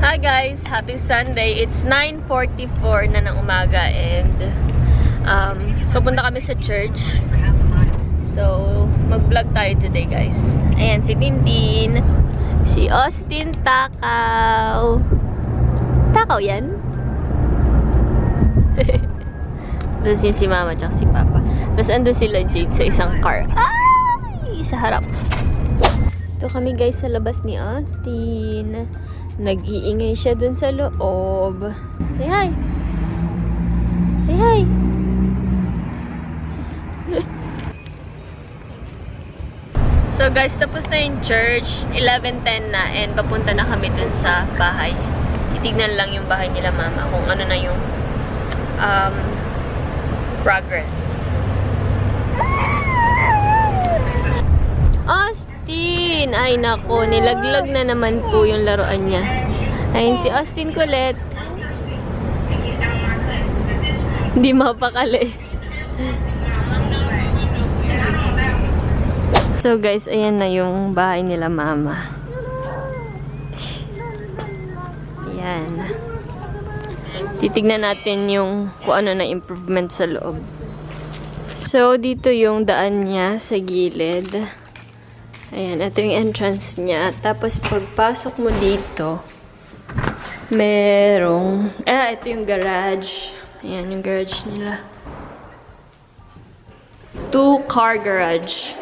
Hi guys! Happy Sunday! It's 9:44 na ng umaga and papunta kami sa church. So, mag-vlog tayo today guys. Ayan, si Tintin. Si Austin Takaw. Takaw yan? Tapos yun si Mama at si Papa. Tapos andun sila Jade sa isang car. Ay! Sa harap. Ito kami guys sa labas ni Austin. Nag-iingay siya dun sa loob. Say hi! Say hi! So guys, tapos na yung church. 11:10 na and papunta na kami dun sa bahay. Titignan lang yung bahay nila Mama kung ano na yung progress. Austin! Ay nako, nilaglag na naman po yung laruan niya. Ayun si Austin Colette. Hindi mapakali. So guys, ayan na yung bahay nila Mama. Ayan. Titignan natin yung kung ano na improvement sa loob. So, dito yung daan niya sa gilid. Ayan, ito yung entrance niya. Tapos, pagpasok mo dito, merong... ito yung garage. Ayan, yung garage nila. 2-car garage.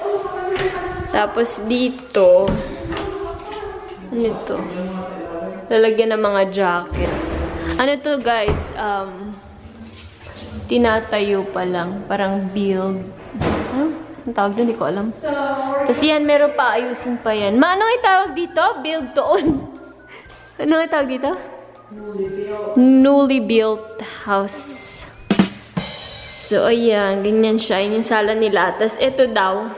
Tapos, dito, ano ito? Lalagyan ng mga jacket. Ano to guys? Tinatayo pa lang. Parang build. Ang tawag doon, hindi ko alam. Tapos yan, meron pa, ayusin pa yan. Ano yung tawag dito? Build to own. Ano yung tawag dito? Newly built house. So, ayan, ganyan siya. Yun yung sala nila. Tapos, ito daw,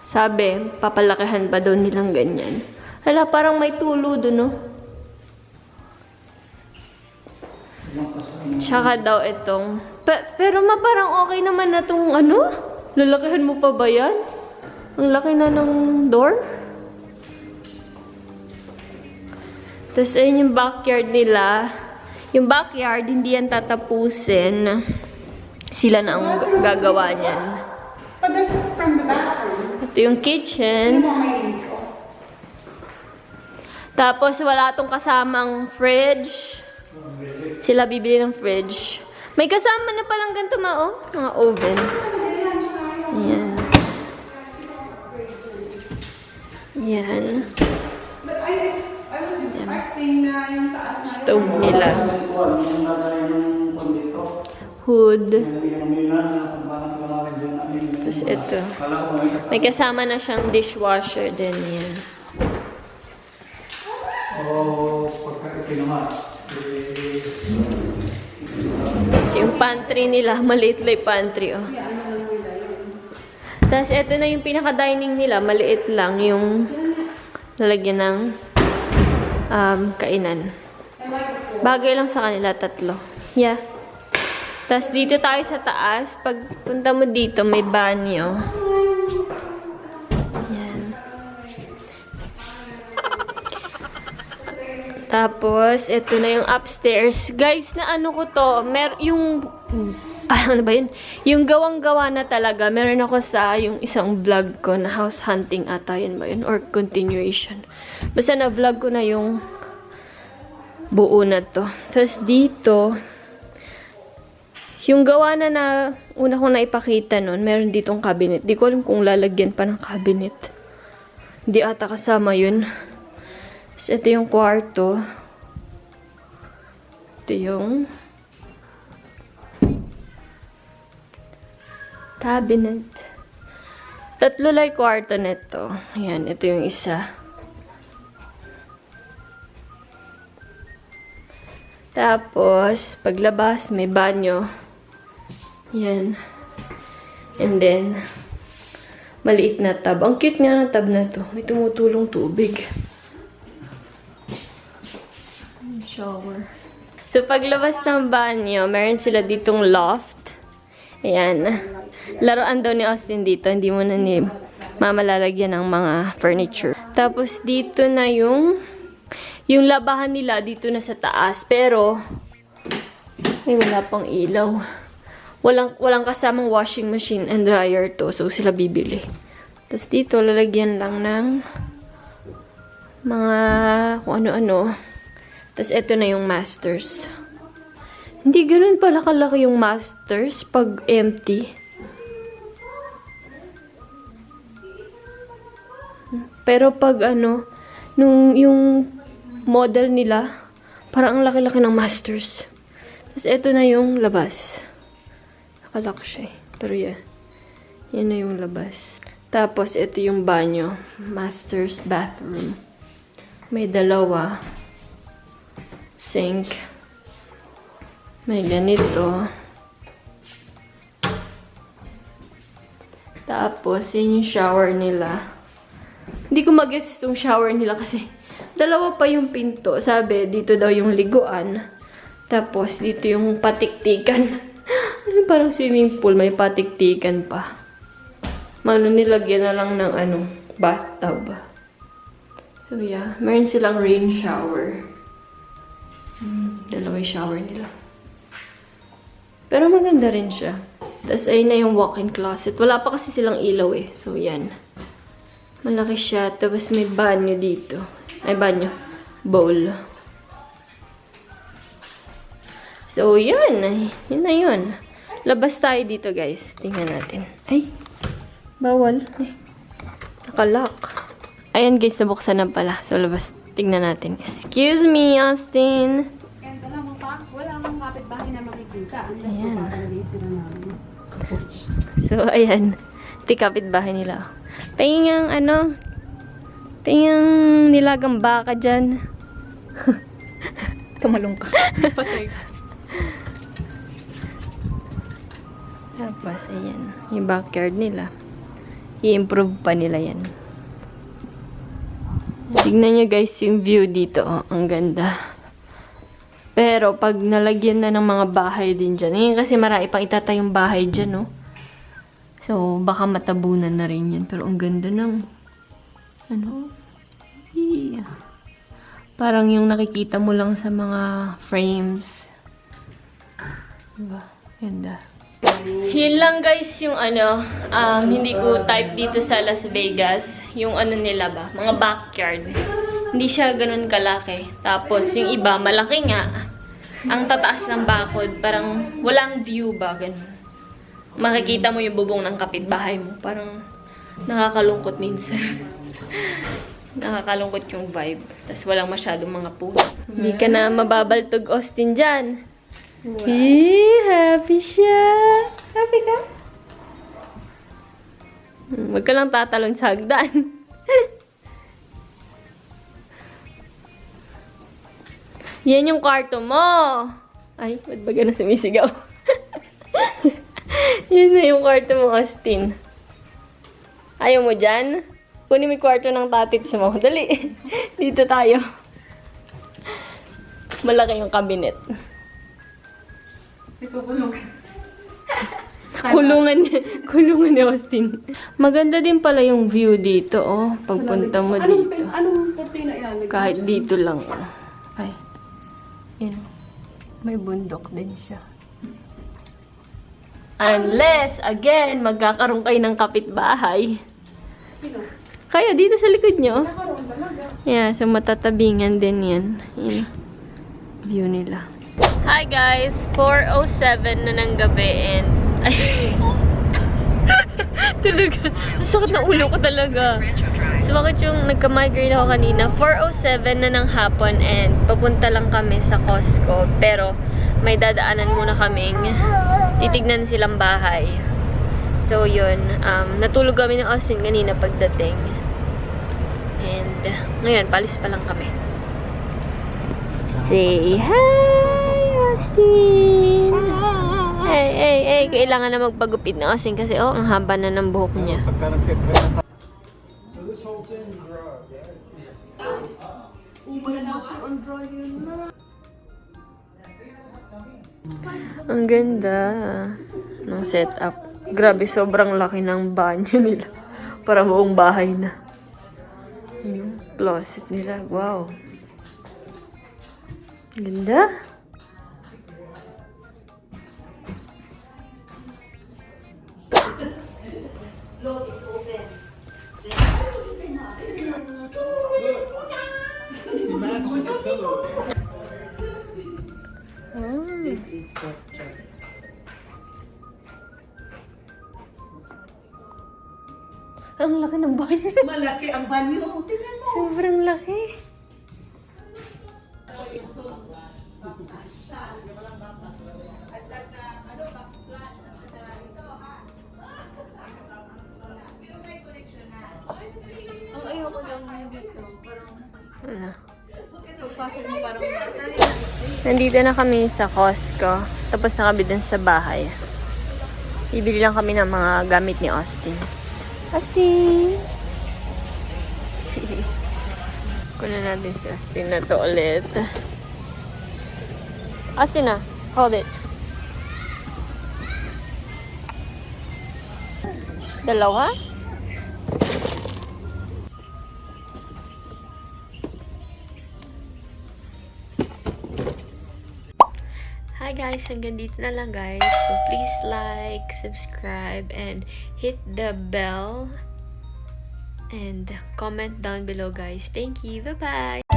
sabi, papalakihan pa daw nilang ganyan. Hala, parang may tulo doon, no? Tsaka daw itong... pero parang okay naman na itong ano? Lalakihan mo pa ba yan? Ang laki na ng door. Tapos ayun yung backyard nila. Yung backyard, hindi yan tatapusin. Sila na ang gagawa niyan. But that's from the bathroom. Ito yung kitchen. Tapos wala tong kasamang fridge. Sila bibili ng fridge. May kasama na palang ganito mga oven. Ayan. Ayan. But I was expecting yung taas na Stove nila. Hood. Tapos ito. May kasama na siyang dishwasher din. Ayan. Tapos yung pantry nila, maliit lang yung pantry, oh. Tapos ito na yung pinaka-dining nila, maliit lang yung lalagyan ng kainan. Bagay lang sa kanila, 3. Yeah. Tapos dito tayo sa taas. Pag punta mo dito, may banyo. Yan. Tapos, ito na yung upstairs. Guys, na ano ko to, ano ba yun? Yung gawang-gawa na talaga. Meron ako sa yung isang vlog ko na house hunting ata yun ba yun? Or continuation. Basta na-vlog ko na yung buo na to. Tapos dito, yung gawa na una kong naipakita nun, meron ditong cabinet. Di ko alam kung lalagyan pa ng cabinet. Hindi ata kasama yun. Tapos ito yung kwarto. Ito yung cabinet. 3 lang kwarto nito. Ayan, ito yung isa. Tapos, paglabas, may banyo. Ayan. And then, maliit na tub. Ang cute nga ng tub na to. May tumutulong tubig. Shower. So, paglabas ng banyo, meron sila ditong loft. Ayan. Laruan daw ni Austin dito. Hindi mo na ni Mama lalagyan ng mga furniture. Tapos, dito na yung Yung labahan nila dito na sa taas. Pero, ay wala pang ilaw. Walang kasamang washing machine and dryer to. So, sila bibili. Tapos dito, lalagyan lang ng mga kung ano-ano. Tapos ito na yung masters. Hindi ganun pala kalaki yung masters pag empty. Pero pag yung model nila, parang ang laki-laki ng masters. Tapos ito na yung labas. Nakalak siya eh. Pero yan. Yan na yung labas. Tapos ito yung banyo. Master's bathroom. May dalawa. Sink. May ganito. Tapos, yun yung shower nila. Hindi ko mag-guess itong shower nila kasi dalawa pa yung pinto. Sabi, dito daw yung liguan. Tapos, dito yung patiktikan. Parang swimming pool, may patiktikan pa. Nilagyan na lang ng bathtub. So, yeah. Meron silang rain shower. Dalawa yung shower nila. Pero maganda rin siya. Tapos, ayun na yung walk-in closet. Wala pa kasi silang ilaw eh. So, yan. Malaki siya. Tapos, may banyo dito. Ay, banyo. Bowl. So, yun. Yun na yun. Labas tayo dito, guys. Tingnan natin. Ay. Bawal. Ay. Nakalock. Ayan, guys. Nabuksan na pala. So, labas. Tingnan natin. Excuse me, Austin. And alam mo pa, wala akong kapitbahay na makikita. Unless Ayan. magpapalalay sila namin. So, ayan. Tikapit bahay nila. Tingin nilagang baka dyan. Tumalong ka. Patay. Tapos, ayan. Yung backyard nila. I-improve pa nila yan. Tignan nyo guys yung view dito. Oh, ang ganda. Pero, pag nalagyan na ng mga bahay din dyan. Ngayon kasi marami pang itatayong bahay dyan, no? So, baka matabunan na rin yan. Pero, ang ganda ng yeah. Parang yung nakikita mo lang sa mga frames. Diba? Ganda. Yun lang guys yung hindi ko type dito sa Las Vegas. Yung nila ba? Mga backyard. Hindi siya ganun kalaki. Tapos yung iba, malaki nga. Ang tataas ng bakod, parang walang view ba? Ganun. Makikita mo yung bubong ng kapitbahay mo. Parang nakakalungkot minsan. Nakakalungkot yung vibe. Tapos walang masyadong mga puno. Hindi ka na mababaltog, Austin, dyan. Wow. Happy siya. Happy ka? Huwag ka lang tatalon sa hagdan. Yan yung kwarto mo. Ay, ba't ba na sumisigaw? Yan na yung kwarto mo, Austin. Ayaw mo dyan? Kunin mo yung kwarto ng tatits mo. Dali. Dito tayo. Malaki yung cabinet. Ikukulong ka. Kulungan ni Austin. Maganda din pala yung view dito, oh. Pagpunta mo dito. Anong cortina ilalagay? Kahit dito lang, oh. Ay. Yan. May bundok din siya. Unless, again, magkakaroon kayo ng kapitbahay. Sino? Kaya dito sa likod nyo. Nakaroon talaga. Yeah, so matatabingan din yan. Yan. View nila. Hi guys! 4:07 na ng gabi and... Ay! Talaga. Masakit na ulo ko talaga. So bakit yung nagka-migraine ako kanina? 4:07 na ng hapon and papunta lang kami sa Costco. Pero may dadaanan muna kaming titignan silang bahay. So yun. Natulog kami ng Austin kanina pagdating. And ngayon, palis pa lang kami. Say hi, Austin! Hey, kailangan na magpagupit na Austin kasi ang haba na ng buhok niya. Ang ganda ng setup. Grabe, sobrang laki ng banyo nila. Para buong bahay na. Yung closet nila, wow. Ganda. This is picture. Ang laki ng banyo. Malaki ang banyo. Tingnan mo. Sobrang laki. At saka, backsplash. At saka ito, ha? Pero may connection na. Ang ayoko lang dito. Parang, Ano? pagpasok mo parang, Nandito na kami sa Costco. Tapos na kami dun sa bahay. Bibili lang kami ng mga gamit ni Austin. Austin! Kunin natin si Austin na to ulit. Austin na. Hold it. Dalawa? Hi guys, hanggang dito na lang guys. So please like, subscribe, and hit the bell. And comment down below guys. Thank you. Bye-bye!